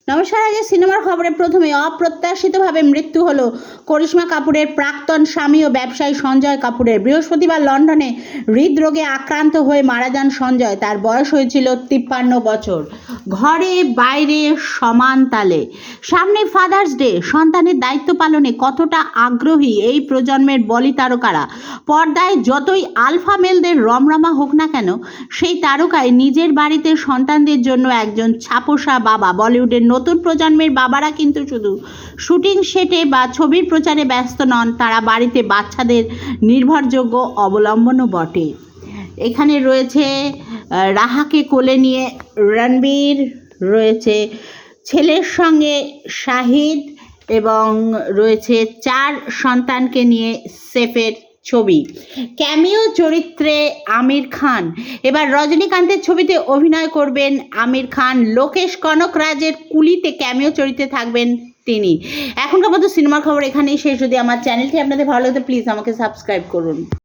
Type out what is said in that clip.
নমস্কার। আগে সিনেমার খবরে প্রথমে অপ্রত্যাশিতভাবে মৃত্যু হলো করিশ্মা কাপুরের প্রাক্তন স্বামী ও ব্যবসায়ী সঞ্জয় কাপুরের। বৃহস্পতিবার লন্ডনে হৃদরোগে আক্রান্ত হয়ে মারা যান সঞ্জয়। তার বয়স হয়েছিল 53 বছর। ঘরে বাইরে সমান তালে। সামনে ফাদার্স ডে। সন্তানের দায়িত্ব পালনে কতটা আগ্রহী এই প্রজন্মের বলি তারকারা। পর্দায় যতই আলফা মেলদের রমরমা হোক না কেন, সেই তারকায় নিজের বাড়িতে সন্তানদের জন্য একজন ছাপোষা বাবা। বলিউডের নতুন প্রজন্মের বাবারা কিন্তু শুধু শুটিং সেটে বা ছবির প্রচারে ব্যস্ত নন, তারা বাড়িতে বাচ্চাদের নির্ভরযোগ্য অবলম্বনও বটে। এখানে রয়েছে রাহাকে কোলে নিয়ে রণবীর, রয়েছে ছেলের সঙ্গে শাহিদ এবং রয়েছে 4 সন্তানকে নিয়ে সেফের ছবি। ক্যামিও চরিত্রে আমির খান। এবার রজনীকান্তের ছবিতে অভিনয় করবেন আমির খান। লোকেশ কনকরাজের কুলিতে ক্যামিও চরিত্রে থাকবেন তিনি। এখনকার মতো সিনেমার খবর এখানেই শেষ। যদি আমার চ্যানেলটি আপনাদের ভালো লাগে প্লিজ আমাকে সাবস্ক্রাইব করুন।